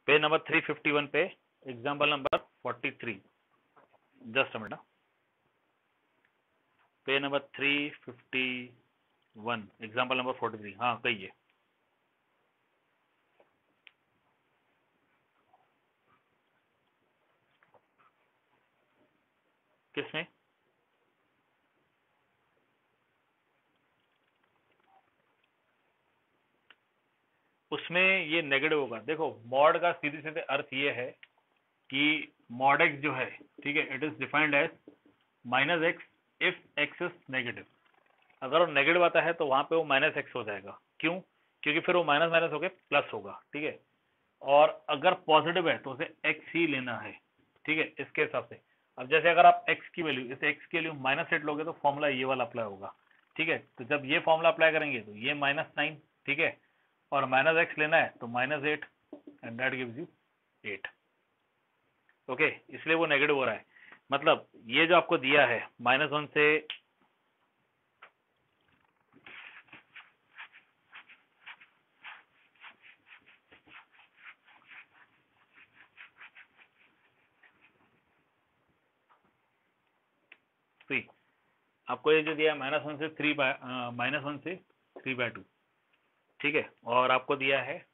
Page number 351 पे example number 43, just a minute, page number 351 example number 43। हाँ कहिए। किसमें? उसमें ये नेगेटिव होगा। देखो मॉड का सीधे सीधे अर्थ ये है कि मॉड एक्स जो है, ठीक है, it is defined as minus X if X is negative. अगर वो नेगेटिव आता है तो वहां पे वो माइनस एक्स हो जाएगा। क्यों? क्योंकि फिर वो माइनस माइनस होकर प्लस होगा, ठीक है। और अगर पॉजिटिव है तो उसे एक्स ही लेना है, ठीक है, इसके हिसाब से। अब जैसे अगर आप एक्स की वैल्यू, इसे एक्स की वैल्यू -8 लोगे तो फॉर्मूला ये वाला अप्लाई होगा, ठीक है। तो जब ये फॉर्मूला अप्लाई करेंगे तो ये -9, ठीक है, और माइनस एक्स लेना है तो -8 and that gives you 8। Okay, इसलिए वो नेगेटिव हो रहा है। मतलब ये जो आपको दिया है -1 से थ्री, आपको ये जो दिया है -1 से 3/2, ठीक है, और आपको दिया है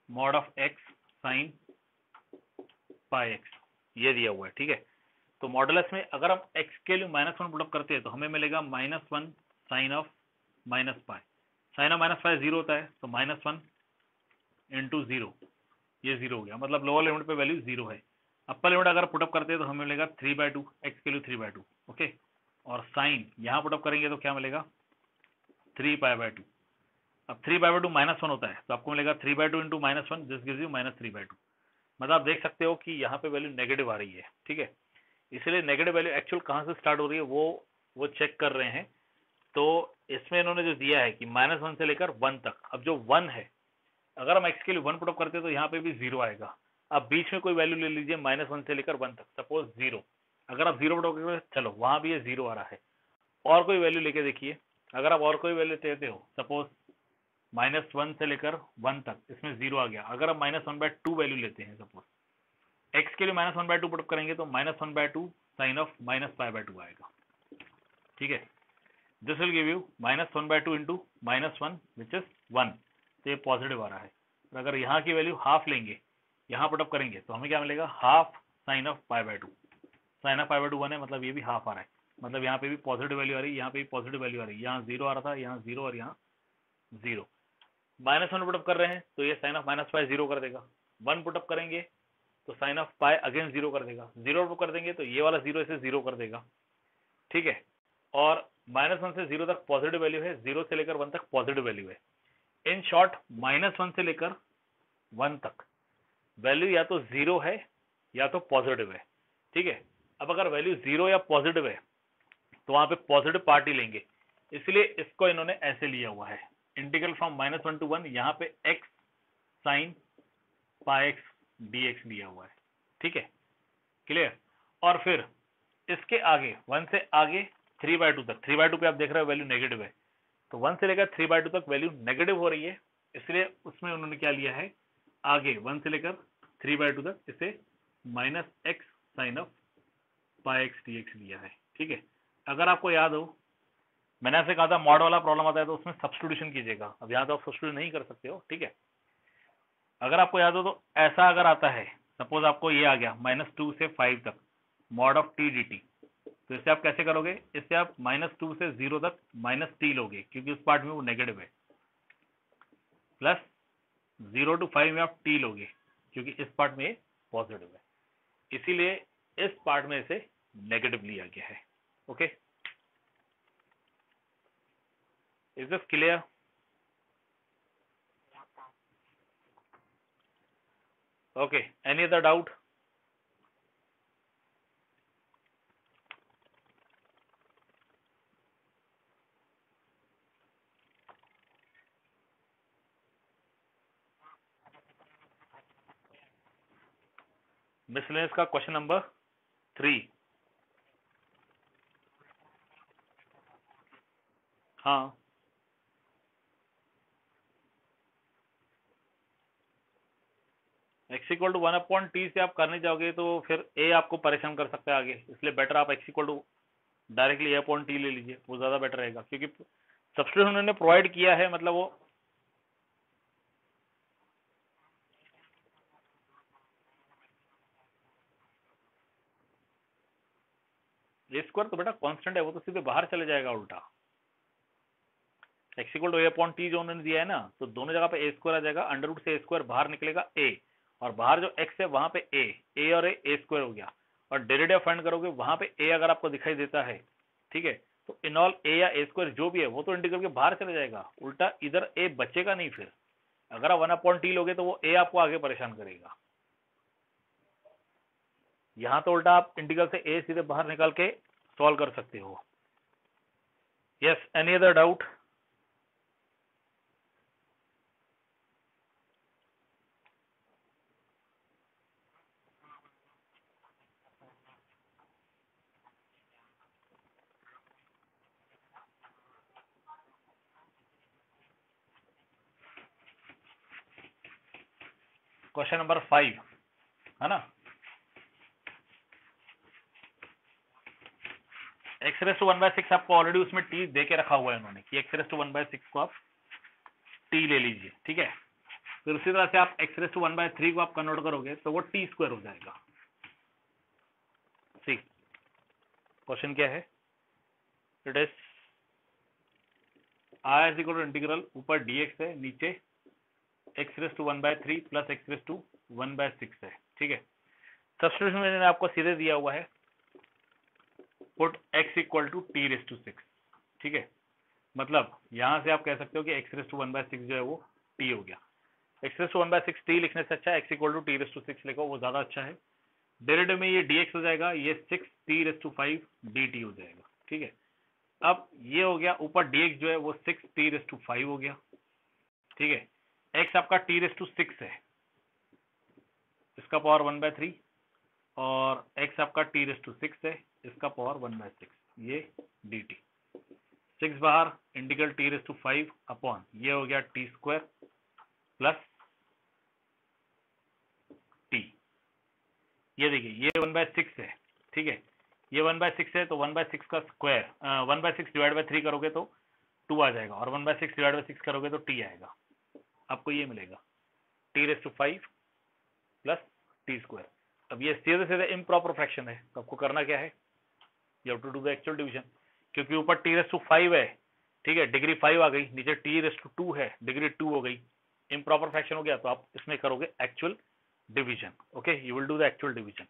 mod of x sine pi x, ये दिया हुआ है, ठीक है। तो मॉडुलस में अगर हम एक्स के लिए -1 पुटअप करते हैं तो हमें मिलेगा -1 sine of minus pi. Sine of minus pi 0 होता है, तो -1 इंटू 0, ये 0 हो गया। मतलब लोअर लिमिट पे वैल्यू 0 है। अपर लिमिट अगर पुटअप करते हैं तो हमें मिलेगा 3/2, एक्स के लिए 3/2, ओके। और साइन यहाँ पुटअप करेंगे तो क्या मिलेगा? 3π/2। अब 3π/2 -1 होता है तो आपको मिलेगा 3/2 इंटू -1, दिस गिव्स यू -3/2। मतलब आप देख सकते हो कि यहाँ पे वैल्यू नेगेटिव आ रही है, ठीक है। इसलिए नेगेटिव वैल्यू एक्चुअल कहाँ से स्टार्ट हो रही है वो चेक कर रहे हैं। तो इसमें इन्होंने जो दिया है कि -1 से लेकर 1 तक। अब जो 1 है, अगर हम एक्स के लिए 1 पुटअप करते हैं तो यहाँ पे भी 0 आएगा। अब बीच में कोई वैल्यू ले लीजिए -1 से लेकर 1 तक, सपोज 0। अगर आप 0 पुटअप करेंगे, चलो वहां भी ये 0 आ रहा है। और कोई वैल्यू लेके देखिए। अगर आप और कोई वैल्यू देते हो, सपोज -1 से लेकर 1 तक, इसमें 0 आ गया। अगर आप -1/2 वैल्यू लेते हैं, सपोज एक्स के लिए -1/2 पुटअप करेंगे तो -1/2 साइन ऑफ -π/2 आएगा, ठीक है। This will give you -1/2 into -1 which is 1। तो ये पॉजिटिव आ रहा है। और अगर यहाँ की वैल्यू हाफ लेंगे, यहाँ पुटअप करेंगे तो हमें क्या मिलेगा? Half sine of π/2। Sine of π/2 1 है, मतलब ये भी हाफ आ रहा है। मतलब यहाँ पे भी पॉजिटिव वैल्यू आ रही है, यहाँ पे भी पॉजिटिव वैल्यू आ रही है। यहाँ 0 आ रहा था, यहाँ 0 और यहाँ 0। -1 पुटअप कर रहे हैं तो ये साइन ऑफ -π 0 कर देगा। 1 पुटअप करेंगे तो साइन ऑफ पाई अगेन 0 कर देगा। 0 कर देंगे तो ये वाला 0 इसे 0 कर देगा, ठीक है। और -1 से 0 तक पॉजिटिव वैल्यू है, 0 से लेकर 1 तक पॉजिटिव वैल्यू है। इन शॉर्ट -1 से लेकर 1 तक वैल्यू या तो 0 है या तो पॉजिटिव है, ठीक है। अब अगर वैल्यू 0 या पॉजिटिव है तो वहां पे पॉजिटिव पार्ट ही लेंगे। इसलिए इसको इन्होंने ऐसे लिया हुआ है, इंटीग्रल फ्रॉम -1 to 1। यहाँ पे x sine pi X dx लिया हुआ है, ठीक है, क्लियर। और फिर इसके आगे 1 से आगे 3/2 तक, 3/2 पे आप देख रहे हो वैल्यू नेगेटिव है, तो 1 से लेकर 3/2 तक वैल्यू नेगेटिव हो रही है। इसलिए उसमें उन्होंने क्या लिया है, आगे 1 से लेकर 3/2 तक इसे -x sine of pi X dx लिया है, ठीक है। अगर आपको याद हो, मैंने आपसे कहा था मॉड वाला प्रॉब्लम आता है तो उसमें सब्स्टिट्यूशन कीजिएगा। अब यहाँ तो आप सब्स्टिट्यूट नहीं कर सकते हो, ठीक है। अगर आपको याद हो तो ऐसा अगर आता है, सपोज आपको ये आ गया -2 से 5 तक मॉड ऑफ t dt, तो इससे आप कैसे करोगे? इससे आप -2 से 0 तक -t लोगे, क्योंकि उस पार्ट में वो नेगेटिव है, प्लस 0 to 5 में आप t लोगे, क्योंकि इस पार्ट में पॉजिटिव है। इसीलिए इस पार्ट में इसे नेगेटिव लिया गया है, okay. Is this clear? Okay, any other doubt? Miscellaneous का क्वेश्चन नंबर 3। हाँ, एक्स इक्वल टू 1/t से आप करने जाओगे तो फिर ए आपको परेशान कर सकता है आगे, इसलिए बेटर आप x equal to directly a/t ले लीजिए, वो ज़्यादा बेटर रहेगा, क्योंकि सब्स्टिट्यूट उन्होंने प्रोवाइड किया है, मतलब वो ए स्क्वायर तो बेटा कांस्टेंट है, वो तो सीधे बाहर चले जाएगा उल्टा। एक्स इक्वल टू a/t जो उन्होंने दिया है ना, तो दोनों जगह पे ए स्क्वायर आ जाएगा, अंडर रूट से ए स्क्वायर बाहर निकलेगा ए, और बाहर जो एक्स है वहां पे ए और ए स्क्वायर हो गया, और डेरिवेटिव फाइंड करोगे वहां पे ए अगर आपको दिखाई देता है, ठीक है, तो इन ऑल ए या ए स्क्वायर जो भी है वो तो इंटीग्रल के बाहर चले जाएगा, उल्टा इधर ए बचेगा नहीं। फिर अगर आप 1/t लोगे तो वो ए आपको आगे परेशान करेगा। यहाँ तो उल्टा आप इंटीग्रल से ए सीधे बाहर निकाल के सॉल्व कर सकते हो। Yes, any other doubt? Question number 5 है ना, एक्स रेस टू 1/6 आपको ऑलरेडी उसमें टी दे के रखा हुआ है उन्होंने कि एक्स रेस टू 1/6 को आप टी ले लीजिए, ठीक है। फिर उसी तरह से आप एक्स रेस टू 1/3 को आप कन्वर्ट करोगे तो वो टी स्क्वायर हो जाएगा। सी क्वेश्चन क्या है, it is I is equal to integral, ऊपर dx है, नीचे X raise to 1/3 plus X raise to 1/6 है, ठीक है। सब्स्टिट्यूशन मैंने आपको सीधे दिया हुआ है, put x equal to T raise to 6, ठीक है। मतलब यहां से आप कह सकते हो कि x रेस टू 1/6 जो है वो t हो गया। x रेस टू 1/6 t लिखने से अच्छा है x equal to T raise to 6 लिखो, वो ज्यादा अच्छा है। डेरिवेटिव में ये dx हो जाएगा, ये 6 t रेस टू 5 dt हो जाएगा, ठीक है। अब ये हो गया, ऊपर dx जो है वो 6 t रेस टू 5 हो गया, ठीक है। x आपका t रेस टू 6 है, इसका पावर 1/3, और x आपका t रेस टू 6 है, इसका पावर 1/6, ये dt। 6 बाहर, integral t raise to 5 upon ये हो गया t स्क्वायर प्लस t। ये देखिए ये 1/6 है, ठीक है, ये 1/6 है, तो 1/6 का स्क्वायर 1/6 डिवाइड बाई 3 करोगे तो 2 आ जाएगा, और 1/6 डिवाइड बाई 6 करोगे तो t आएगा, आपको ये मिलेगा t raise to 5 plus t square. अब ये सीधे सीधे इम्प्रॉपर फ्रैक्शन है, तो आपको करना क्या है, you have to do the actual division, क्योंकि ऊपर t रेस टू 5 है, ठीक है, डिग्री 5 आ गई, नीचे t रेस टू 2 है, डिग्री 2 हो गई, इम्प्रॉपर फ्रैक्शन हो गया, तो आप इसमें करोगे actual division. Okay, you will do the actual division.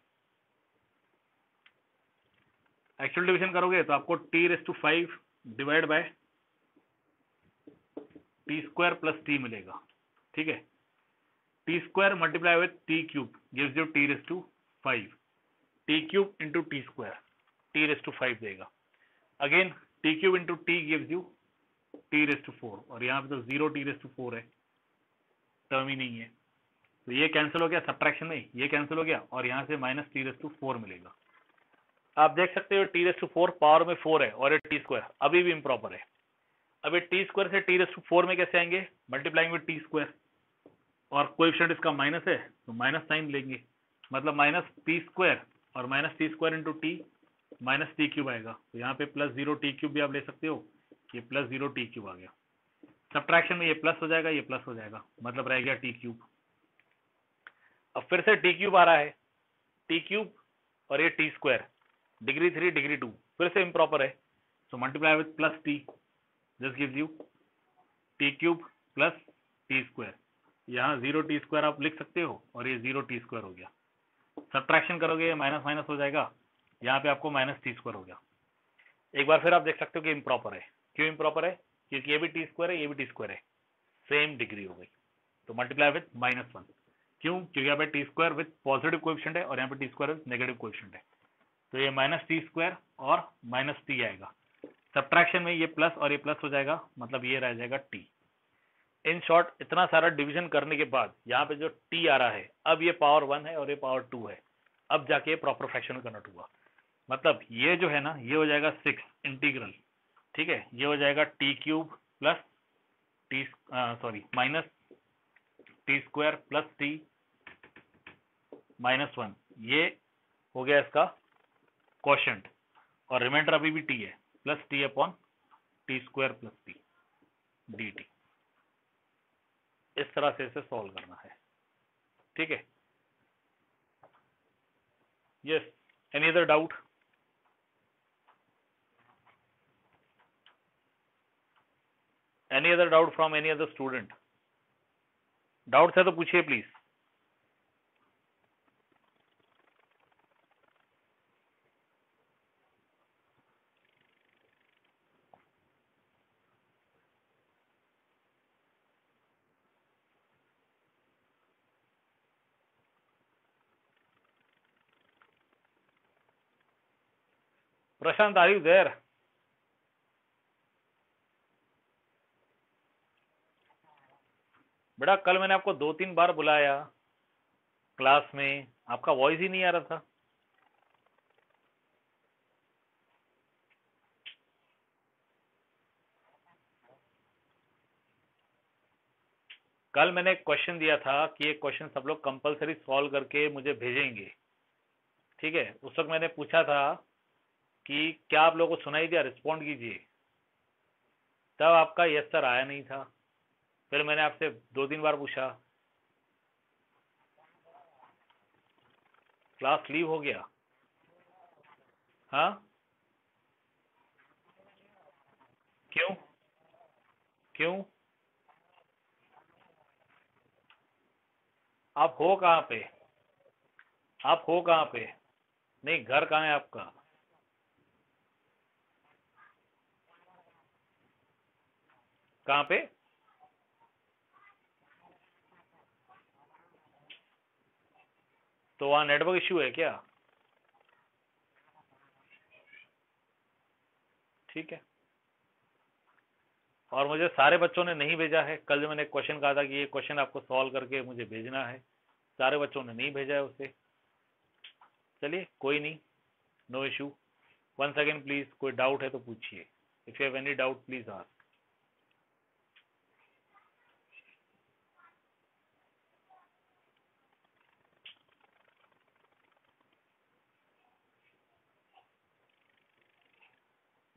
Actual division करोगे तो आपको t raise to 5 divide by T square plus T मिलेगा, ठीक है। T square multiply with T cube gives you T raise to 5, T cube into T square T raise to 5 देगा, again T cube into T gives you T raise to 4, और यहाँ पे तो 0 T raise to 4 है, term ही नहीं है, तो ये कैंसिल हो गया, सब्ट्रैक्शन में ये कैंसिल हो गया, और यहाँ से माइनस टी रेस टू 4 मिलेगा। आप देख सकते हो टी रेस टू 4 पावर में 4 है, और ये टी स्क्वायर अभी भी इम्प्रॉपर है। अब ये टी स्क्वायर से टी रेस टू 4 में कैसे आएंगे, मल्टीप्लाइंग विद टी स्क्वायर, और कोएफिशिएंट इसका माइनस है तो माइनस साइन लेंगे, मतलब माइनस टी स्क्वायर और minus T square into T minus T cube आएगा, तो यहाँ पे प्लस 0 टी क्यूब भी आप ले सकते हो, ये प्लस 0 टी क्यूब आ गया। सब्ट्रैक्शन में ये प्लस हो जाएगा, ये प्लस हो जाएगा, मतलब रह गया टी क्यूब। अब फिर से टी क्यूब आ रहा है, टी क्यूब और ये टी स्क्वायर, डिग्री 3 डिग्री 2 फिर से इम्प्रॉपर है, so multiply with plus T, this gives you T cube plus T square, यहाँ 0 टी स्क्वायर आप लिख सकते हो, और ये 0 टी स्क्वायर हो गया। सब्ट्रैक्शन करोगे माइनस माइनस हो जाएगा, यहाँ पे आपको माइनस टी स्क्वायर हो गया। एक बार फिर आप देख सकते हो कि इम्प्रॉपर है, क्यों इम्प्रॉपर है, क्योंकि ये भी टी स्क्वायर है, ये भी टी स्क्वायर है, सेम डिग्री हो गई, तो मल्टीप्लाई विथ -1, क्यों, क्योंकि यहाँ पे T square with positive coefficient है, और यहाँ पे T square with negative coefficient है, तो ये माइनस टी स्क्वायर और माइनस टी आएगा। सब्ट्रैक्शन में ये प्लस और ये प्लस हो जाएगा, मतलब ये रह जाएगा टी। इन शॉर्ट इतना सारा डिवीजन करने के बाद यहाँ पे जो टी आ रहा है, अब ये पावर 1 है और ये पावर 2 है, अब जाके प्रॉपर फ्रैक्शन में कन्वर्ट हुआ, मतलब ये जो है ना ये हो जाएगा 6 इंटीग्रल, ठीक है, ये हो जाएगा T cube plus T sorry minus T square plus T -1 ये हो गया इसका क्वोशंट, और रिमाइंडर अभी भी टी है, plus T upon T square plus T D T. इस तरह से इसे सॉल्व करना है, ठीक है। Yes, any other doubt? Any other doubt from any other student? Doubt है तो पूछिए please. Prashant, are you there? बेटा कल मैंने आपको 2-3 बार बुलाया क्लास में, आपका वॉइस ही नहीं आ रहा था। कल मैंने एक क्वेश्चन दिया था कि ये क्वेश्चन सब लोग कंपलसरी सॉल्व करके मुझे भेजेंगे, ठीक है। उस वक्त मैंने पूछा था कि क्या आप लोगों को सुनाई दिया, रिस्पॉन्ड कीजिए। तब आपका यस सर आया नहीं था। फिर मैंने आपसे 2-3 बार पूछा, क्लास लीव हो गया। हाँ, क्यों? क्यों? आप हो कहाँ पे? आप हो कहाँ पे? नहीं, घर कहाँ है आपका? कहाँ पे? तो वहाँ नेटवर्क इश्यू है क्या? ठीक है। और मुझे सारे बच्चों ने नहीं भेजा है। कल जो मैंने क्वेश्चन कहा था कि ये क्वेश्चन आपको सॉल्व करके मुझे भेजना है, सारे बच्चों ने नहीं भेजा है उसे। चलिए कोई नहीं, no issue. One second please, कोई डाउट है तो पूछिए। If you have any doubt please ask.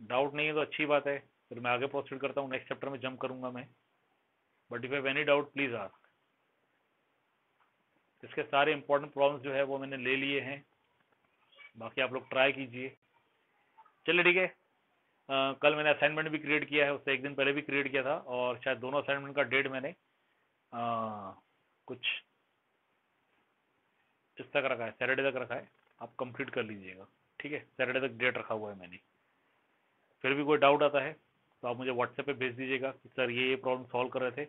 Doubt नहीं है तो अच्छी बात है, फिर मैं आगे प्रोसीड करता हूँ, नेक्स्ट चैप्टर में जंप करूंगा मैं। But if you have any doubt please ask. इसके सारे इंपॉर्टेंट प्रॉब्लम्स जो है वो मैंने ले लिए हैं, बाकी आप लोग ट्राई कीजिए। चलिए ठीक है। कल मैंने असाइनमेंट भी क्रिएट किया है, उससे एक दिन पहले भी क्रिएट किया था, और शायद दोनों असाइनमेंट का डेट मैंने कुछ इस तक रखा है, सैटरडे तक रखा है। आप कंप्लीट कर लीजिएगा, ठीक है। सैटरडे तक डेट रखा हुआ है मैंने। फिर भी कोई डाउट आता है तो आप मुझे व्हाट्सएप पे भेज दीजिएगा कि सर ये प्रॉब्लम सॉल्व कर रहे थे,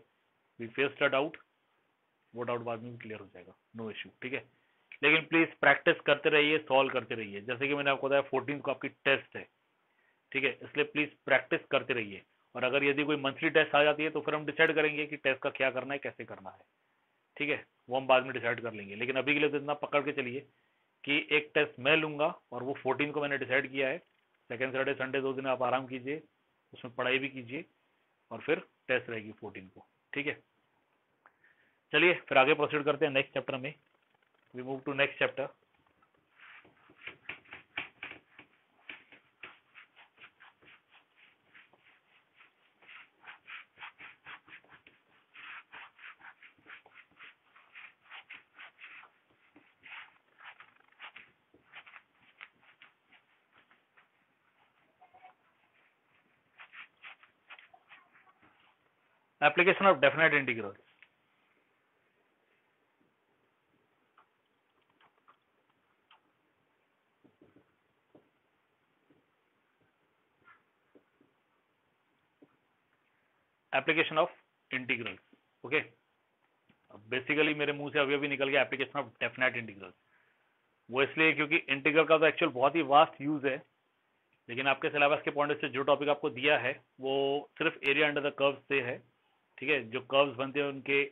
वी फेस्ड अ डाउट। वो डाउट बाद में भी क्लियर हो जाएगा, नो इशू, ठीक है। लेकिन प्लीज प्रैक्टिस करते रहिए, सॉल्व करते रहिए। जैसे कि मैंने आपको बताया 14 को आपकी टेस्ट है, ठीक है, इसलिए प्लीज प्रैक्टिस करते रहिए। और अगर यदि कोई मंथली टेस्ट आ जाती है तो फिर हम डिसाइड करेंगे कि टेस्ट का क्या करना है, कैसे करना है, ठीक है। वो हम बाद में डिसाइड कर लेंगे, लेकिन अभी के लिए तो इतना पकड़ के चलिए कि एक टेस्ट मैं लूंगा, और वो 14 को मैंने डिसाइड किया है। सेकेंड सैटरडे संडे 2 दिन आप आराम कीजिए, उसमें पढ़ाई भी कीजिए, और फिर टेस्ट रहेगी 14 को, ठीक है। चलिए फिर आगे प्रोसीड करते हैं नेक्स्ट चैप्टर में। We move to next chapter. Application of definite integral. Application of integral, okay. Basically मेरे मुंह से अभी अभी निकल गया एप्लीकेशन ऑफ डेफिनेट इंटीग्रल। वो इसलिए क्योंकि इंटीग्रल का तो एक्चुअल बहुत ही वास्ट यूज है, लेकिन आपके सिलेबस के पॉइंट से जो टॉपिक आपको दिया है वो सिर्फ एरिया अंडर द कर्व से है, ठीक है। जो कर्व्स बनते हैं उनके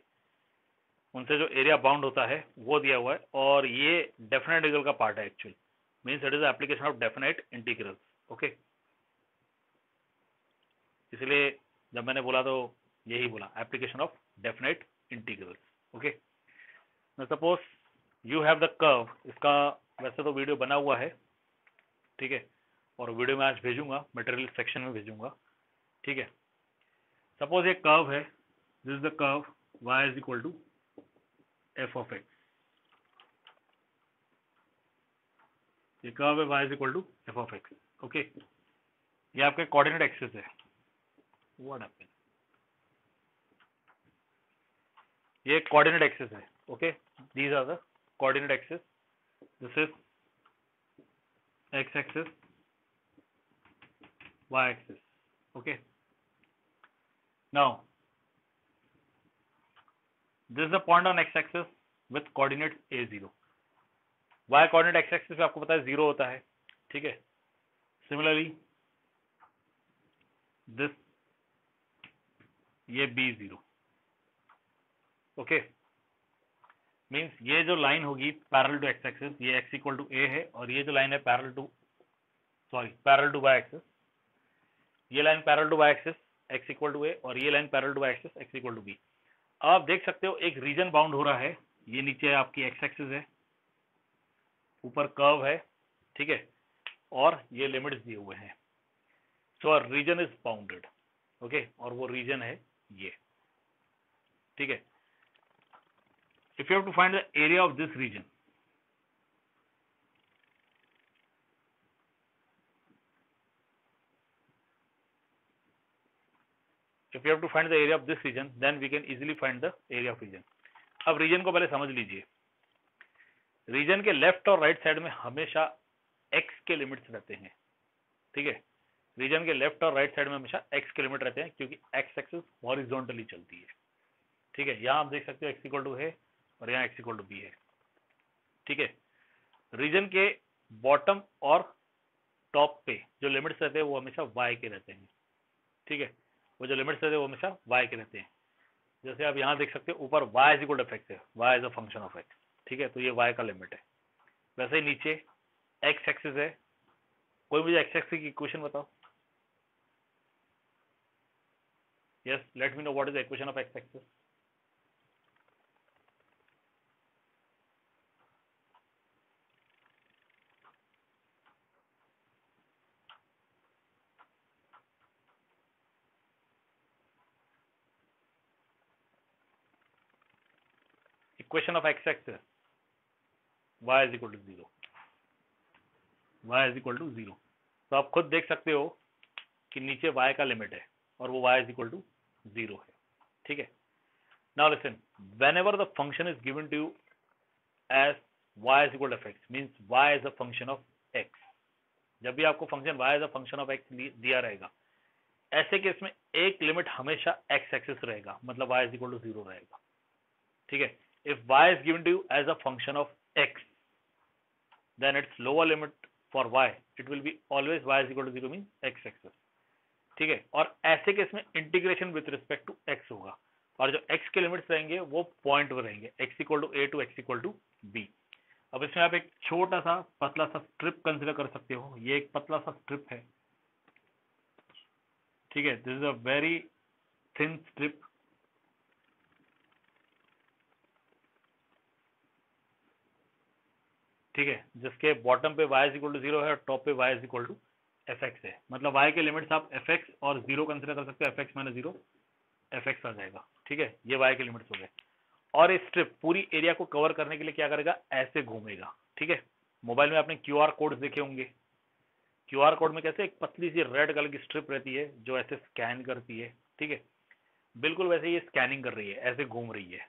उनसे जो एरिया बाउंड होता है वो दिया हुआ है, और ये डेफिनेट इंटीग्रल का पार्ट है actual, means it is application of definite integral, okay. इसलिए जब मैंने बोला तो यही बोला, application of definite integral, okay. Suppose you have the curve, इसका वैसे तो वीडियो बना हुआ है, ठीक है, और वीडियो में आज भेजूंगा, मटेरियल सेक्शन में भेजूंगा, ठीक है। सपोज एक कर्व है, this is the curve y is equal to f of x, ये कर्व है y is equal to f of x, okay. ये आपके कोऑर्डिनेट एक्सिस है, व्हाट हैपेंड, ये कोऑर्डिनेट एक्सिस है, okay, these are the coordinate axis, this is x axis, y axis, okay. Now this is the point on x axis with coordinates a0, y coordinate x axis पे आपको पता है 0 होता है, ठीक है। सिमिलरली दिस, ये b0, ओके, मीन्स ये जो लाइन होगी पैरेलल टू एक्स एक्सिस, ये x इक्वल टू a है, और ये जो लाइन है पैरेलल टू y एक्सिस, ये line parallel to y axis x equal to a, और ये line parallel to y axis x equal to b। आप देख सकते हो एक रीजन बाउंड हो रहा है, ये नीचे आपकी x एक्सिस है, ऊपर कर्व है, ठीक है, और ये लिमिट्स दिए हुए हैं, so region is bounded, okay, और वो रीजन है ये, ठीक है। If you have to find the area of this region, if you have to find the area of this region, then we can easily find the area of region। अब reason को पहले समझ लीजिए, reason के left और right side में हमेशा x के लिमिट्स रहते हैं, ठीक है, रीजन के लेफ्ट और राइट साइड में हमेशा x के लिमिट रहते हैं, क्योंकि x एक्सिस हॉरिजॉन्टली चलती है, ठीक है। यहाँ आप देख सकते हो x इक्वल टू है और यहाँ x इक्वल टू b है, ठीक है। रीजन के बॉटम और टॉप पे जो लिमिट्स रहते हैं वो हमेशा y के रहते हैं, ठीक है, वो जो लिमिट्स रहते हैं वो हमेशा y के रहते हैं। जैसे आप यहाँ देख सकते हो ऊपर y is equal to x है, y is a function of x, ठीक है, तो ये y का लिमिट है। वैसे ही नीचे x एक्सिस है, कोई मुझे x एक्सिस की इक्वेशन बताओ, yes, let me know what is the equation of x axis. Equation of x axis y is equal to 0, y is equal to 0। तो आप खुद देख सकते हो कि नीचे y का लिमिट है और वो y इज इक्वल टू 0 है, ठीक है। Now listen, whenever the function is given to you as y is equal to f(x) means y is a function of x। जब भी आपको function y is a function of x दिया रहेगा, ऐसे case में एक लिमिट हमेशा x axis रहेगा, मतलब y is equal to 0 रहेगा, ठीक है। If y is given to you as a function of x, then its lower limit for y, it will be always y is equal to 0 means x axis, ठीक है। और ऐसे case में integration with respect to x होगा, और जो x के limits रहेंगे वो पॉइंट पर रहेंगे, x equal to a to x equal to b। अब इसमें आप एक छोटा सा पतला सा स्ट्रिप कंसिडर कर सकते हो, ये एक पतला सा स्ट्रिप है, ठीक है, this is a very thin strip, ठीक है, जिसके बॉटम पे y इज इक्वल टू 0 है और टॉप पे y is equal to fx है, मतलब y के लिमिट्स आप fx और 0 कंसिडर कर सकते हो, fx माइनस 0 fx आ जाएगा, ठीक है, ये y के लिमिट्स हो गए। और इस स्ट्रिप पूरी एरिया को कवर करने के लिए क्या करेगा, ऐसे घूमेगा, ठीक है। मोबाइल में आपने QR कोड देखे होंगे, QR कोड में कैसे एक पतली सी रेड कलर की स्ट्रिप रहती है जो ऐसे स्कैन करती है, ठीक है, बिल्कुल वैसे ये स्कैनिंग कर रही है, ऐसे घूम रही है,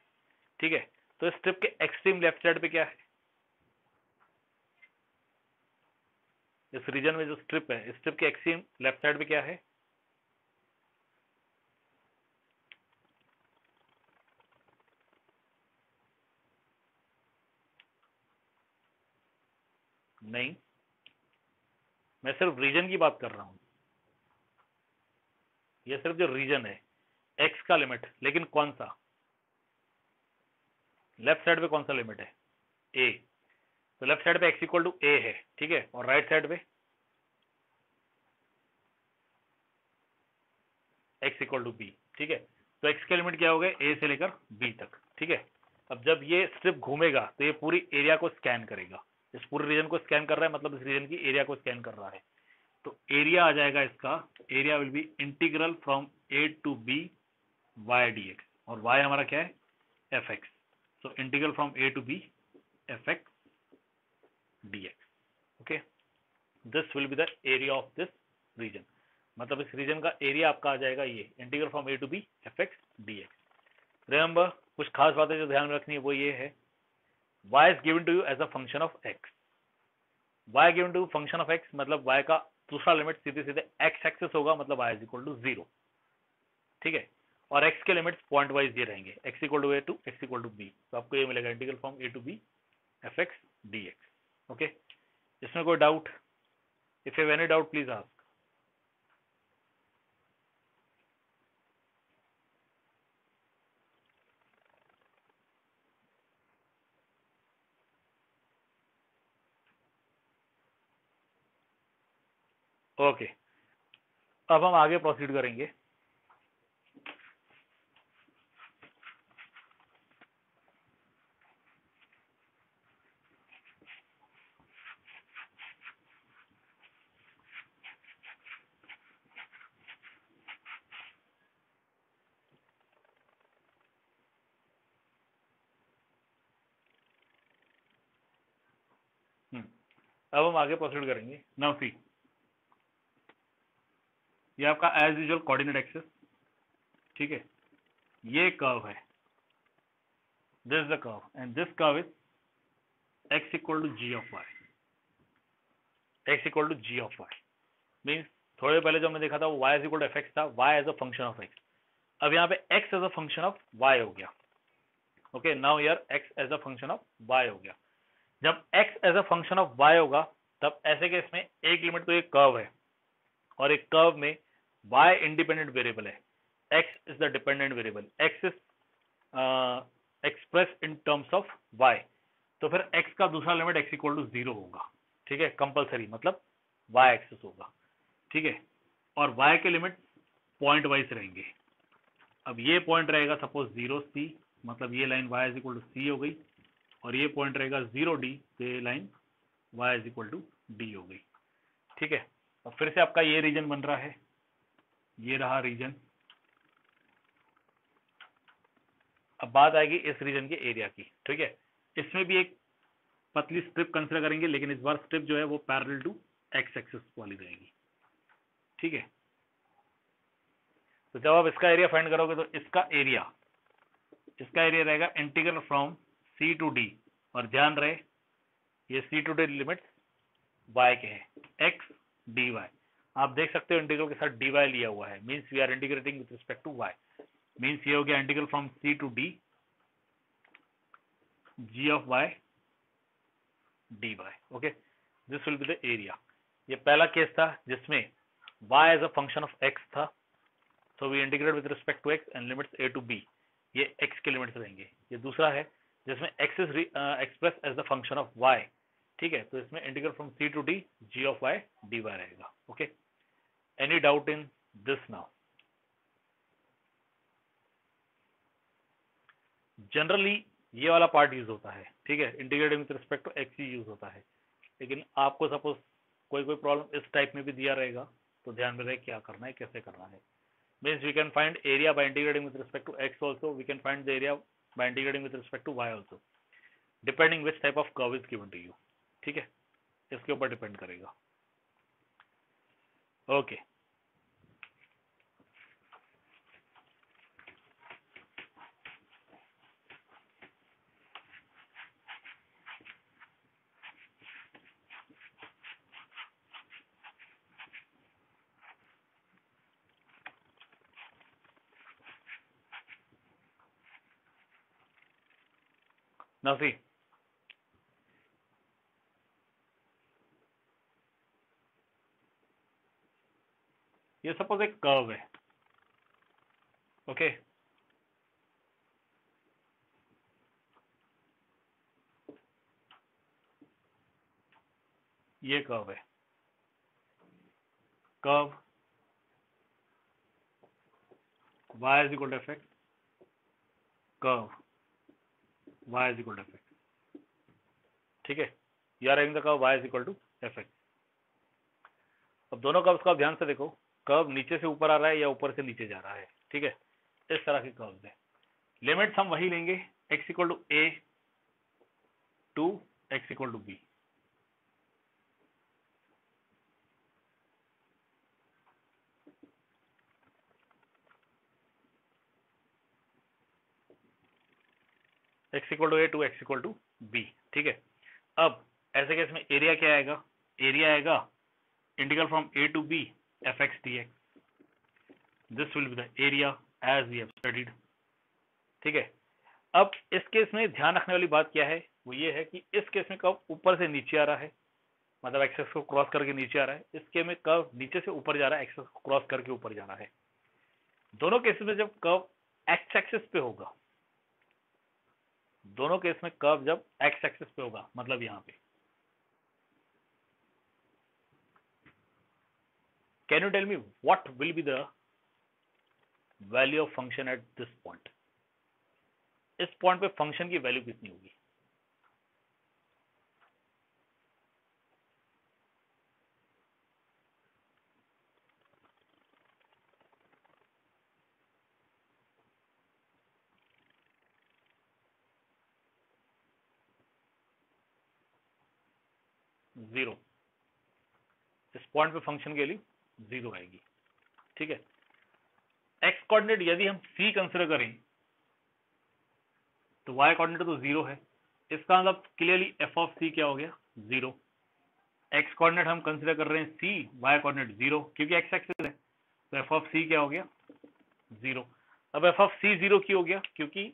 ठीक है। तो इस स्ट्रिप के एक्सट्रीम लेफ्ट साइड पे क्या है, इस रीजन में जो स्ट्रिप है, स्ट्रिप के एक्सट्रीम लेफ्ट साइड पे क्या है, नहीं, मैं सिर्फ रीजन की बात कर रहा हूं, ये सिर्फ जो रीजन है एक्स का लिमिट, लेकिन कौन सा, लेफ्ट साइड पे कौन सा लिमिट है, ए, तो लेफ्ट साइड पे एक्स इक्वल टू ए है, ठीक है, और राइट साइड पे एक्स इक्वल टू बी, ठीक है। तो एक्स के लिमिट क्या हो गए, ए से लेकर बी तक, ठीक है। अब जब ये स्ट्रिप घूमेगा तो ये पूरी एरिया को स्कैन करेगा, इस पूरे रीजन को स्कैन कर रहा है, मतलब इस रीजन की एरिया को स्कैन कर रहा है। तो एरिया आ जाएगा इसका, area will be integral from A to b y d x, और वाई हमारा क्या है, f x. So integral from A to b f x d x. Okay, this will be the area of this region, मतलब इस region का area आपका आ जाएगा ये integral from A to b f x d x. Remember, कुछ खास बातें जो ध्यान में रखनी है वो ये है, y is given to you as a function of x, y given to you function of x मतलब y का दूसरा लिमिट सीधे सीधे x एक्सिस होगा, मतलब y is equal to 0, ठीक है। और x के लिमिट्स पॉइंट वाइज ये रहेंगे, x equal to a to x equal to b, तो आपको ये मिलेगा integral from a to b f x d x. Okay, इसमें कोई doubt? If you have any doubt please ask. Okay, अब हम आगे प्रोसीड करेंगे। अब हम आगे प्रोसीड करेंगे। नाउ सी, ये आपका एज यूजुअल कोऑर्डिनेट एक्सिस, ठीक है। ये कर्व है, this the curve and this curve is x equal to g of y, x equal to g of y means थोड़े पहले जो हमने देखा था वो y is equal to f x था, y as a function of x। अब यहाँ पे x as a function of y हो गया। Okay, now here x as a function of y हो गया। जब x as a function of y होगा तब ऐसे केस में एक लिमिट तो एक कर्व है, और एक कर्व में y इंडिपेंडेंट वेरिएबल है, x is the dependent variable, x is express in terms of y, तो फिर x का दूसरा लिमिट x इक्वल टू 0 होगा, ठीक है, कंपलसरी, मतलब y एक्सिस होगा, ठीक है। और y के लिमिट पॉइंट वाइज रहेंगे। अब ये पॉइंट रहेगा सपोज 0 c, मतलब ये line y is equal to c हो गई, और ये पॉइंट रहेगा 0d, तो ये line y is equal to d हो गई, ठीक है। अब फिर से आपका ये रीजन बन रहा है, ये रहा रीजन। अब बात आएगी इस रीजन के एरिया की, ठीक है। इसमें भी एक पतली स्ट्रिप कंसिडर करेंगे, लेकिन इस बार स्ट्रिप जो है वो पैरेलल टू एक्स एक्सिस वाली रहेगी, ठीक है। तो जब आप इसका एरिया फाइंड करोगे तो इसका एरिया रहेगा integral from c to d, और ध्यान रहे ये c to d limits y के हैं, x dy। आप देख सकते हो इंटीग्रल के साथ dy लिया हुआ है, means we are integrating with respect to y, means ये हो गया integral from c to d g of y dy। Okay, this will be the area. ये पहला केस था जिसमें y as a function of x था, so we integrate with respect to x and limits a to b, ये x के limits रहेंगे। ये दूसरा है जिसमें x is express as the function of y, ठीक है, तो इसमें integral from c to d g of y dy रहेगा। Okay, any doubt in this? Now generally ये वाला पार्ट यूज होता है, ठीक है, integrating with respect to x ही यूज होता है, लेकिन आपको सपोज कोई प्रॉब्लम इस टाइप में भी दिया रहेगा तो ध्यान में रहे क्या करना है, कैसे करना है। Means we can find area by integrating with respect to x also, we can find the area by integrating with respect to y also, depending which type of curve is given to you, ठीक है, इसके ऊपर depend करेगा। Okay, now see, ये suppose एक curve है, okay, ये curve है, curve y is equal to fx, curve y is equal to f x. ठीक है, you are having the curve y is equal to f x. अब दोनों curves को आप ध्यान से देखो, कर्व नीचे से ऊपर आ रहा है या ऊपर से नीचे जा रहा है। ठीक है, इस तरह के कर्व्स है। लिमिट्स हम वही लेंगे, x equal to a to x equal to b। x equal to a to x equal to b। ठीक है, अब ऐसे केस में एरिया क्या आएगा? एरिया आएगा integral from a to b f x d x. This will be the area as we have studied. ठीक है, अब इस केस में ध्यान रखने वाली बात क्या है, वो ये है कि इस केस में कर्व ऊपर से नीचे आ रहा है, मतलब एक्सेस को क्रॉस करके नीचे आ रहा है। इस केस में कर्व नीचे से ऊपर जा रहा है, एक्सेस को क्रॉस करके ऊपर जा रहा है। दोनों केसेस में जब कर्व एक्स एक्सिस पे होगा, दोनों केस में कर्व जब एक्स एक्सिस पे होगा, मतलब यहां पे, can you tell me what will be the value of function at this point? इस पॉइंट पे फंक्शन की वैल्यू कितनी होगी? जीरो। इस पॉइंट पे फंक्शन की वैल्यू जीरो आएगी। ठीक है, एक्स कोऑर्डिनेट यदि हम सी कंसिडर करें तो वाई कोऑर्डिनेट तो जीरो है, इसका मतलब क्लियरली एफ ऑफ सी क्या हो गया? जीरो। एक्स कोऑर्डिनेट हम कंसिडर कर रहे हैं सी, वाई कोऑर्डिनेट जीरो, क्योंकि एक्स एक्सिस है, तो एफ ऑफ सी क्या हो गया? जीरो। अब एफ ऑफ सी जीरो क्यों हो गया? क्योंकि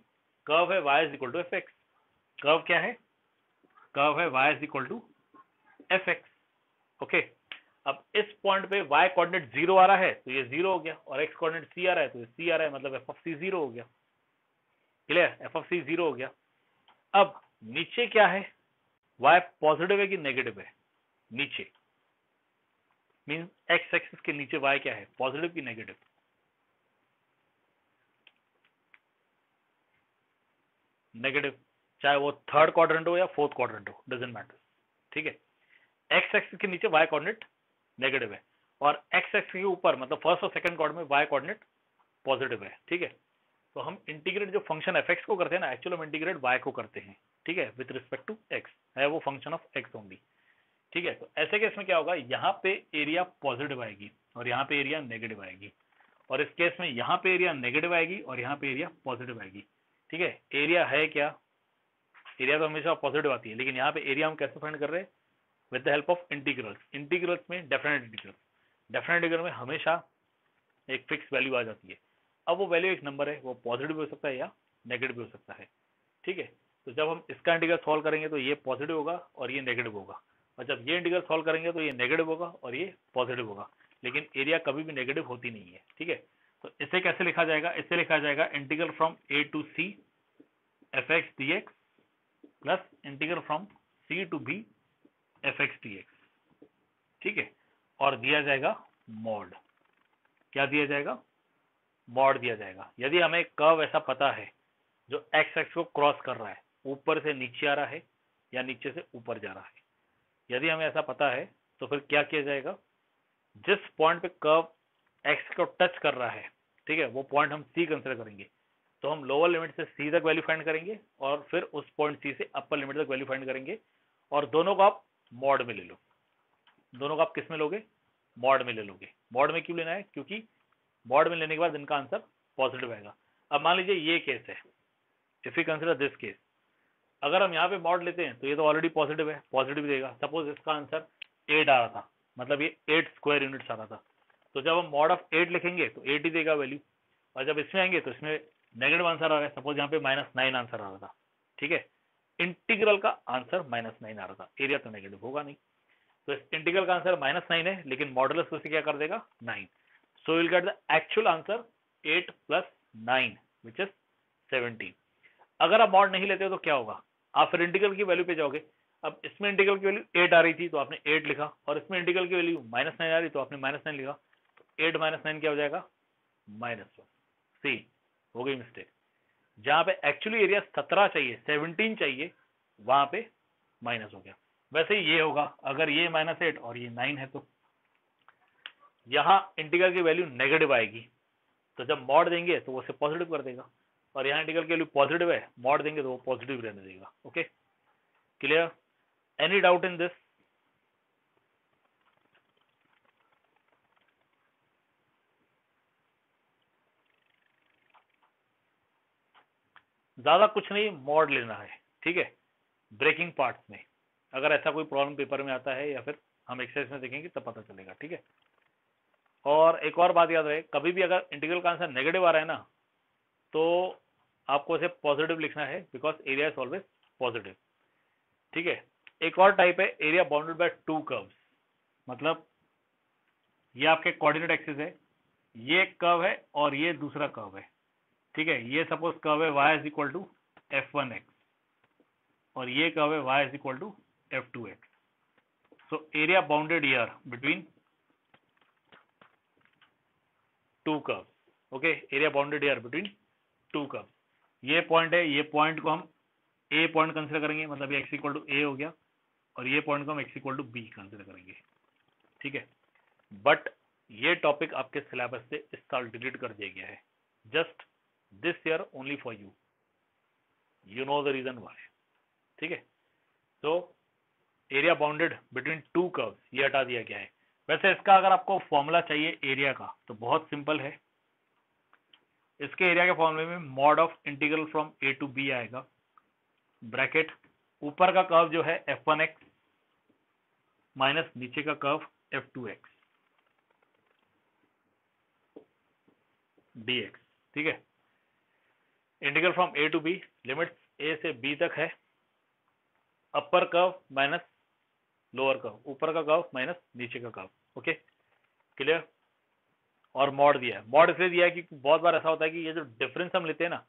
कर्व है y is equal to f x. Curve क्या है? कर्व है y is equal to f x. Okay, अब इस पॉइंट पे y कोऑर्डिनेट जीरो आ रहा है तो ये जीरो हो गया, और x कोऑर्डिनेट सी आ रहा है तो ये सी आ रहा है, मतलब एफ ऑफ सी जीरो हो गया। Clear? F of c zero हो गया। अब नीचे क्या है? y पॉजिटिव है कि नेगेटिव है? नीचे मीन x एक्सिस के नीचे y क्या है? पॉजिटिव कि नेगेटिव? नेगेटिव। चाहे वो थर्ड क्वाड्रेंट हो या फोर्थ क्वाड्रेंट हो, डजंट मैटर। ठीक है, x एक्सिस के नीचे y कोऑर्डिनेट नेगेटिव है, और x एक्सिस के ऊपर मतलब फर्स्ट और सेकंड क्वाड्रेंट में y कोऑर्डिनेट पॉजिटिव है। ठीक है, तो हम इंटीग्रेट जो फंक्शन एफ एक्स को करते हैं ना, एक्चुअली हम इंटीग्रेट वाई को करते हैं। ठीक है, विद रिस्पेक्ट टू एक्स, है वो फंक्शन ऑफ एक्स ओनली। ठीक है, तो ऐसे केस में क्या होगा? यहाँ पे एरिया पॉजिटिव आएगी और यहाँ पे एरिया नेगेटिव आएगी, और इस केस में यहाँ पे एरिया नेगेटिव आएगी और यहाँ पे एरिया पॉजिटिव आएगी। ठीक है, एरिया है क्या? एरिया तो हमेशा पॉजिटिव आती है, लेकिन यहाँ पे एरिया हम कैसे फाइंड कर रहे हैं? With the help of integrals. Integrals में डेफिनेट इंटीग्रल, डेफिनेट इंटीग्रल में हमेशा एक फिक्स वैल्यू आ जाती है। अब वो वैल्यू एक नंबर है, वो पॉजिटिव भी हो सकता है या नेगेटिव भी हो सकता है। ठीक है, तो जब हम इसका इंटीग्रल सॉल्व करेंगे तो ये पॉजिटिव होगा और ये नेगेटिव होगा, और जब ये इंटीग्रल सॉल्व करेंगे तो ये नेगेटिव होगा और ये पॉजिटिव होगा, लेकिन एरिया कभी भी नेगेटिव होती नहीं है। ठीक है, तो इसे कैसे लिखा जाएगा? इसे लिखा जाएगा integral from A to c f x d x plus integral from c to b f x d x. ठीक है, और दिया जाएगा मॉड। क्या दिया जाएगा? मॉड दिया जाएगा। यदि हमें कर्व ऐसा पता है जो एक्स एक्स को क्रॉस कर रहा है, ऊपर से नीचे आ रहा है या नीचे से ऊपर जा रहा है, यदि हमें ऐसा पता है तो फिर क्या किया जाएगा? जिस पॉइंट पे कर्व एक्स को टच कर रहा है, ठीक है, वो पॉइंट हम सी कंसिडर करेंगे, तो हम लोअर लिमिट से सी तक वैल्यू फाइंड करेंगे और फिर उस पॉइंट सी से अपर लिमिट तक वैल्यू फाइंड करेंगे, और दोनों को आप मॉड में ले लो। दोनों को आप किस में लोगे? मॉड में ले लोगे। मॉड में क्यों लेना है? क्योंकि मॉड में लेने के बाद इनका आंसर पॉजिटिव आएगा। अब मान लीजिए ये केस है, if you consider this case, अगर हम यहाँ पे मॉड लेते हैं तो ये तो ऑलरेडी पॉजिटिव है, पॉजिटिव देगा। सपोज इसका आंसर 8 आ रहा था, मतलब ये 8 स्क्वायर यूनिट्स आ रहा था, तो जब हम मॉड ऑफ 8 लिखेंगे तो 8 ही देगा वैल्यू, और जब इसमें आएंगे तो इसमें नेगेटिव आंसर आ रहा है, सपोज यहाँ पे -9 आंसर आ रहा था। ठीक है, इंटीग्रल का आंसर -9 आ रहा था, एरिया तो नेगेटिव होगा नहीं, तो इस इंटीग्रल का आंसर -9 है, लेकिन मॉडुलस उसे क्या कर देगा? 9। So you'll get the actual answer 8 plus 9 which is 17। अगर आप मॉड नहीं लेते हो तो क्या होगा? आप फिर इंटीग्रल की वैल्यू पे जाओगे। अब इसमें इंटीग्रल की वैल्यू 8 आ रही थी तो आपने 8 लिखा, और इसमें इंटीग्रल की वैल्यू -9 आ रही तो आपने -9 लिखा, तो 8 - 9 क्या हो जाएगा? -1। सी हो गई मिस्टेक। जहां पे एक्चुअली एरिया 17 चाहिए, 17 चाहिए, वहां पे माइनस हो गया। वैसे ही ये होगा, अगर ये -8 और ये 9 है तो यहाँ इंटीग्रल की वैल्यू नेगेटिव आएगी, तो जब मॉड देंगे तो वो उसे पॉजिटिव कर देगा, और यहाँ इंटीग्रल की वैल्यू पॉजिटिव है, मॉड देंगे तो वो पॉजिटिव रहने देगा। Okay, clear? Any doubt in this? ज्यादा कुछ नहीं, मॉड लेना है, ठीक है, ब्रेकिंग पार्ट्स में। अगर ऐसा कोई प्रॉब्लम पेपर में आता है या फिर हम एक्सरसाइज में देखेंगे तब पता चलेगा, ठीक है। और एक और बात याद रहे, कभी भी अगर इंटीग्रल का आंसर नेगेटिव आ रहा है ना, तो आपको इसे पॉजिटिव लिखना है, because area is always positive, ठीक है। एक और टाइप है area bounded by to curves, मतलब ये आपके कोऑर्डिनेट एक्सिस है, ये एक कर्व है और ये दूसरा कर्व है, ठीक है। ये सपोज कर्व है y is equal to f1x और ये कर्व है y is equal to f2x। So area bounded here between two curves, okay, area bounded here between two curves. ये पॉइंट है, ये पॉइंट को हम ए पॉइंट कंसिडर करेंगे, मतलब ये x इक्वल टू ए हो गया, और ये पॉइंट को हम x equal to b consider करेंगे, ठीक है। बट ये टॉपिक आपके सिलेबस से इस साल डिलीट कर दिया गया है, just this year only for you, you know the reason why, ठीक है। तो area bounded between two curves ये हटा दिया गया है। वैसे इसका अगर आपको फॉर्मूला चाहिए एरिया का तो बहुत सिंपल है, इसके एरिया के फॉर्मूले में mod of integral from A to b आएगा, ब्रैकेट ऊपर का कर्व जो है f1x माइनस नीचे का कर्व f2x dx, ठीक है। Integral from A to B, limits A से बी तक है, upper curve minus lower curve, ऊपर का कर्व माइनस नीचे का कर्व, ओके, क्लियर। और मॉड दिया है, मॉड इसलिए दिया है कि बहुत बार ऐसा होता है कि ये जो डिफरेंस हम लेते हैं ना,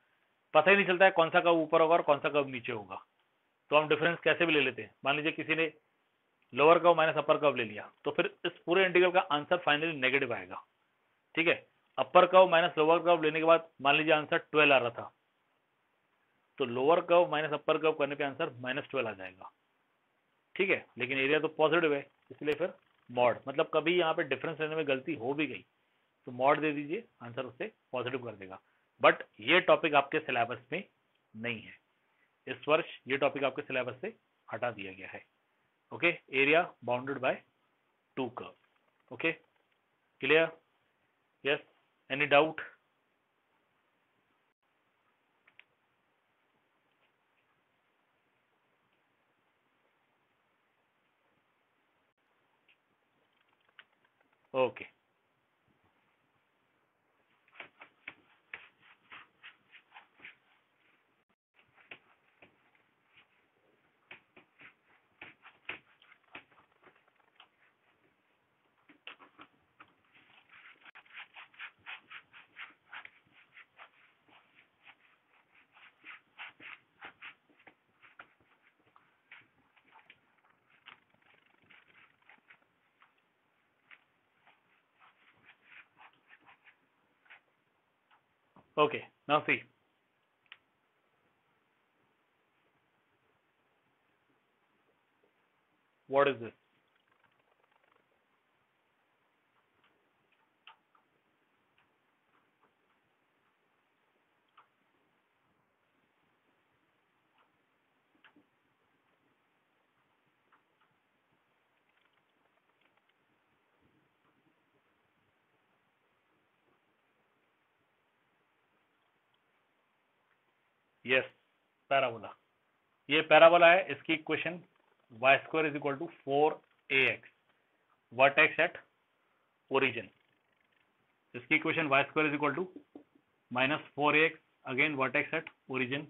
पता ही नहीं चलता है कौन सा कर्व ऊपर होगा और कौन सा कर्व नीचे होगा, तो हम डिफरेंस कैसे भी ले लेते हैं। मान लीजिए किसी ने lower curve minus upper curve ले लिया, तो फिर इस पूरे इंटीग्रल का आंसर फाइनली नेगेटिव आएगा, ठीक है। Upper curve minus lower curve लेने के बाद मान लीजिए आंसर 12 आ रहा था, तो lower curve minus upper curve करने पे आंसर -12 आ जाएगा, ठीक है। लेकिन एरिया तो पॉजिटिव है, इसलिए फिर मॉड, मतलब कभी यहाँ पे डिफरेंस लेने में गलती हो भी गई तो मॉड दे दीजिए, आंसर उससे पॉजिटिव कर देगा। बट ये टॉपिक आपके सिलेबस में नहीं है, इस वर्ष ये टॉपिक आपके सिलेबस से हटा दिया गया है, okay. Area bounded by two curve, okay, clear? Yes, any doubt? Okay, okay, now see, what is this? Yes, parabola, ये पैराबोला है, इसकी equation y² is equal to 4ax vertex at origin, इसकी equation y² is equal to -4ax again vertex at origin.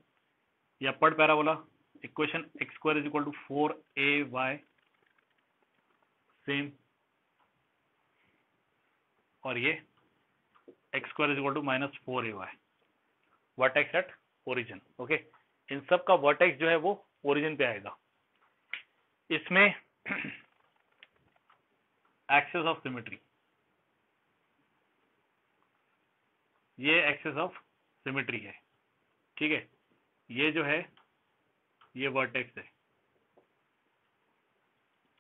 ये upward parabola, equation x² is equal to 4ay same, और ये x² is equal to -4ay vertex at origin, okay. इन सब का vertex जो है वो origin पे आएगा। इसमें एक्सेस ऑफ सिमेट्री, ये एक्सेस ऑफ सिमेट्री है, ठीक है, ये जो है ये वर्टेक्स है,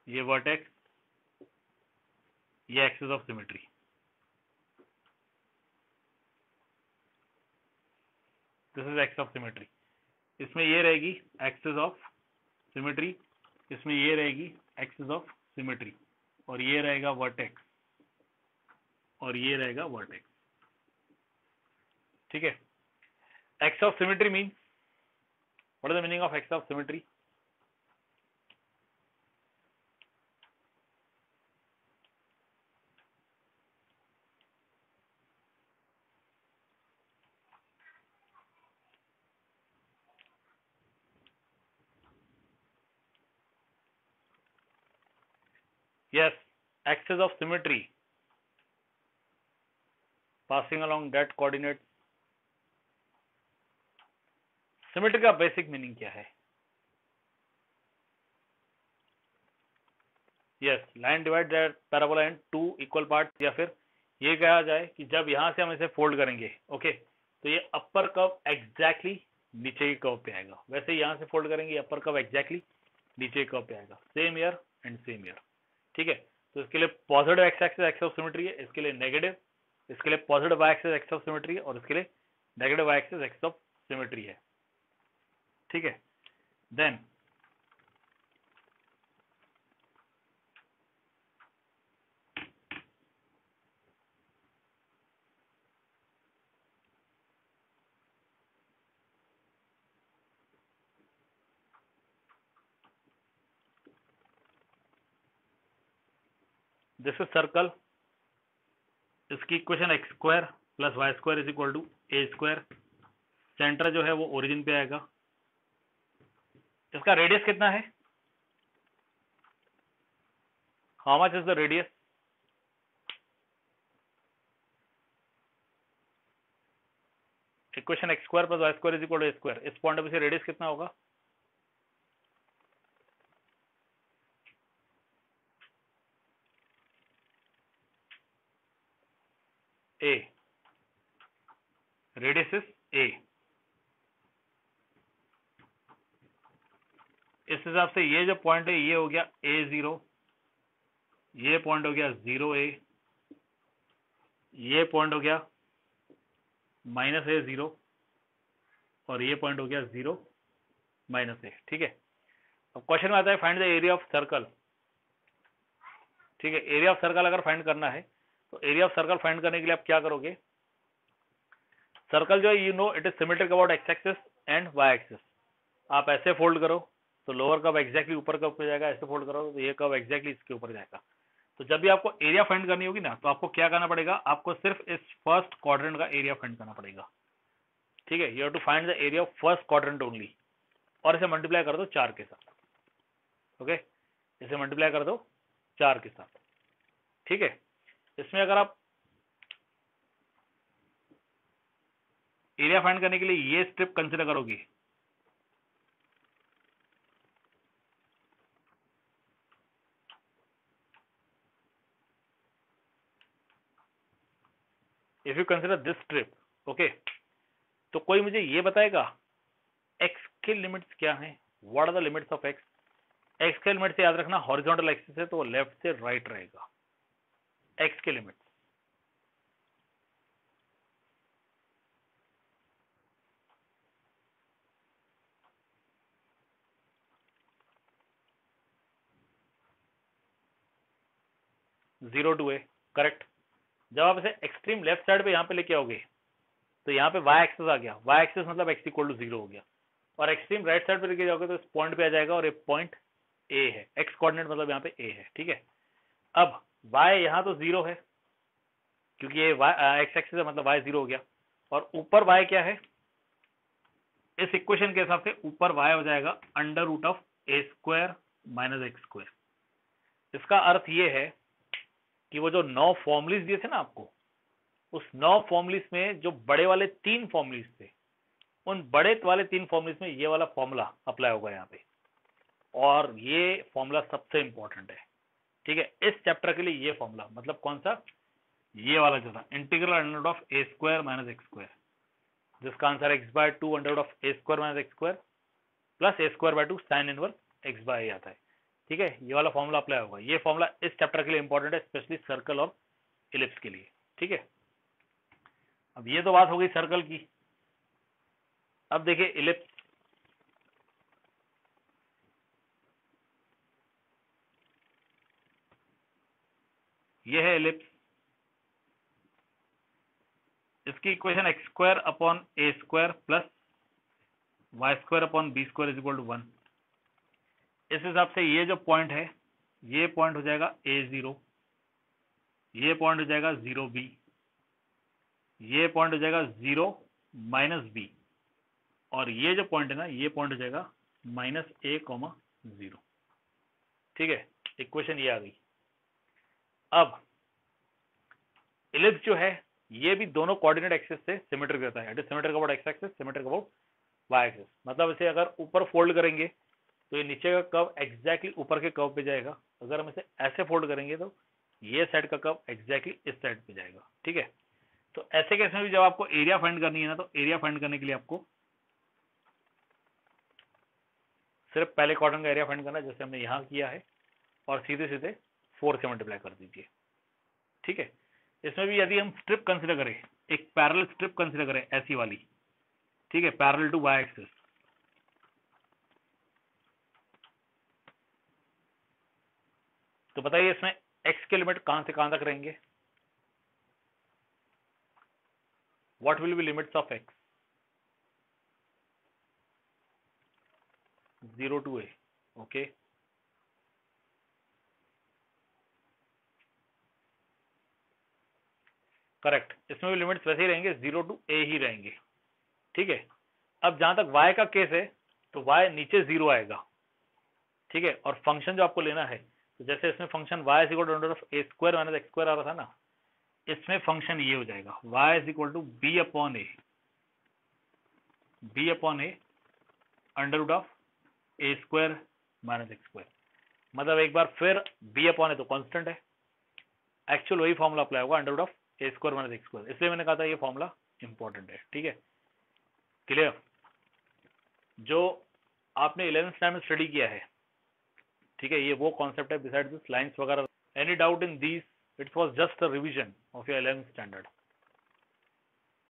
ये वर्टेक्स, ये axis of symmetry. This is axis of symmetry. इसमें ये रहेगी एक्सिस ऑफ सिमेट्री, इसमें ये रहेगी एक्सिस ऑफ सिमेट्री, और ये रहेगा वर्टेक्स, और ये रहेगा वर्टेक्स। ठीक है, axis of symmetry means, what is the meaning of axis of symmetry? Yes, axis of symmetry passing along that coordinate. Symmetry का बेसिक मीनिंग क्या है? Yes, line divide that parabola in two equal part, या फिर ये कहा जाए कि जब यहां से हम इसे फोल्ड करेंगे, ओके, तो ये अपर कर्व एग्जैक्टली नीचे के कर्व पे आएगा। वैसे यहां से फोल्ड करेंगे, अपर कर्व एग्जैक्टली नीचे के कर्व पे आएगा। Same here and same here. ठीक है, तो इसके लिए positive x axis axis of symmetry है, इसके लिए नेगेटिव, इसके लिए positive y axis axis of symmetry है, और इसके लिए negative y axis axis of symmetry है। ठीक है, देन दिस इज सर्कल, इसकी equation x square plus y square is equal to a square. Centre जो है वो ओरिजिन पे आएगा। इसका रेडियस कितना है? How much is the radius? Equation x square plus y square is equal to a square. इस पॉइंट पे से रेडियस कितना होगा? A, radius is a. इस हिसाब से ये जो पॉइंट है ये हो गया A0, ये पॉइंट हो गया 0A, ये पॉइंट हो गया -A0, और ये पॉइंट हो गया 0 -A। ठीक है, अब क्वेश्चन में आता है find the area of circle. ठीक है, एरिया ऑफ सर्कल अगर फाइंड करना है तो एरिया ऑफ सर्कल फाइंड करने के लिए आप क्या करोगे? सर्कल जो है you know it is symmetric about x axis and y axis. आप ऐसे फोल्ड करो तो लोअर कर्व एग्जैक्टली ऊपर कर्व पे जाएगा, ऐसे फोल्ड करो तो ये कर्व एग्जैक्टली इसके ऊपर जाएगा। तो जब भी आपको एरिया फाइंड करनी होगी ना, तो आपको क्या करना पड़ेगा? आपको सिर्फ इस फर्स्ट क्वाड्रेंट का एरिया फाइंड करना पड़ेगा। ठीक है, you have to find the area of first quadrant only, और इसे मल्टीप्लाई कर दो 4 के साथ। ओके, इसे मल्टीप्लाई कर दो 4 के साथ। ठीक है, इसमें अगर आप एरिया फाइंड करने के लिए ये स्ट्रिप कंसिडर करोगे, if you consider this strip, okay, तो कोई मुझे ये बताएगा एक्स के लिमिट्स क्या हैं? What are the limits of x? X के लिमिट से याद रखना हॉरिजॉन्टल एक्सिस है तो लेफ्ट से राइट रहेगा। एक्स के limit zero to a, correct. जब आप इसे एक्सट्रीम लेफ्ट साइड पे यहाँ पे लेके आओगे तो यहाँ पे वाई एक्सिस आ गया, वाई एक्सिस मतलब एक्स इक्वल टू 0 हो गया, और एक्सट्रीम राइट साइड पे लेके जाओगे तो इस पॉइंट पे आ जाएगा, और ये पॉइंट ए है। एक्स कोऑर्डिनेट मतलब यहाँ पे ए है। ठीक है, अब वाई यहाँ तो 0 है क्योंकि ये एक्स एक्सिस है, मतलब वाई 0 हो गया, और ऊपर वाई क्या है? इस इक्वेशन के हिसाब से ऊपर वाई हो जाएगा under root of A square minus x square. इसका अर्थ ये है कि वो जो 9 फॉर्मुलेस दिए थे ना आपको, उस 9 फॉर्मुलेस में जो बड़े वाले 3 फॉर्मुलेस थे, उन बड़े वाले 3 फॉर्मुलेस में ये वाला फॉर्मूला अप्लाई होगा यहाँ पे, और ये फॉर्मूला सबसे इंपॉर्टेंट है। ठीक है, इस चैप्टर के लिए ये फॉर्मूला, मतलब कौन सा? ये वाला जो था integral under root of A square minus x square. जिसका answer x/2 under root of A square minus x square plus A square by 2 sine inverse X by A आता है। ठीक है, ये वाला फॉर्मूला अप्लाई होगा। ये फॉर्मूला इस चैप्टर के लिए इंपॉर्टेंट है, स्पेशली सर्कल और इलिप्स के लिए। ठीक है, अब ये तो बात हो गई सर्कल की। अब देखिए इलिप्स, ये है इलिप्स, इसकी equation x square upon a square plus y square upon b square is equal to 1। इस हिसाब से ये जो पॉइंट है, ये पॉइंट हो जाएगा a0, ये पॉइंट हो जाएगा 0b, ये पॉइंट हो जाएगा 0 माइनस बी, और ये जो पॉइंट है ना, ये पॉइंट हो जाएगा -a, 0। ठीक है, इक्वेशन ये आ गई। अब इलिप्स जो है ये भी दोनों कोऑर्डिनेट एक्सिस से सिमेट्रिक रहता है। It is symmetric about x axis, symmetric about y axis. मतलब इसे अगर ऊपर फोल्ड करेंगे तो ये नीचे का कर्व एग्जैक्टली ऊपर के कर्व पे जाएगा। अगर हम इसे ऐसे फोल्ड करेंगे तो ये साइड का कर्व एग्जैक्टली इस साइड पे जाएगा। ठीक है, तो ऐसे केस में भी जब आपको एरिया फाइंड करनी है ना, तो एरिया फाइंड करने के लिए आपको सिर्फ पहले क्वाड्रेंट का एरिया फाइंड करना है, जैसे हमने यहाँ किया है, और सीधे सीधे 4 से मल्टीप्लाई कर दीजिए। ठीक है, इसमें भी यदि हम स्ट्रिप कंसिडर करें, एक पैरेलल स्ट्रिप कंसिडर करें ऐसी वाली, ठीक है, पैरेलल टू वाई एक्सिस, तो बताइए इसमें x के लिमिट कहां से कहां तक रहेंगे? What will B limits of x? 0 to a। Okay, correct, इसमें भी लिमिट्स वैसे ही रहेंगे, 0 to a ही रहेंगे। ठीक है, अब जहां तक y का केस है तो y नीचे 0 आएगा। ठीक है, और फंक्शन जो आपको लेना है, तो जैसे इसमें function y is equal to under of A square minus x square आ रहा था ना, इसमें फंक्शन ये हो जाएगा y is equal to b upon A under root of A square minus x square. मतलब एक बार फिर b अपॉन ए तो कांस्टेंट है, एक्चुअल वही फॉर्मूला अप्लाई होगा, under root of A square minus x square. इसलिए मैंने कहा था ये फॉर्मूला इंपॉर्टेंट है। ठीक है, क्लियर? जो आपने 11th स्टैंडर्ड में स्टडी किया है, ठीक है, ये वो कॉन्सेप्ट है बिसाइड दिस लाइंस वगैरह। Any doubt in these? It was just a revision of your 11th standard.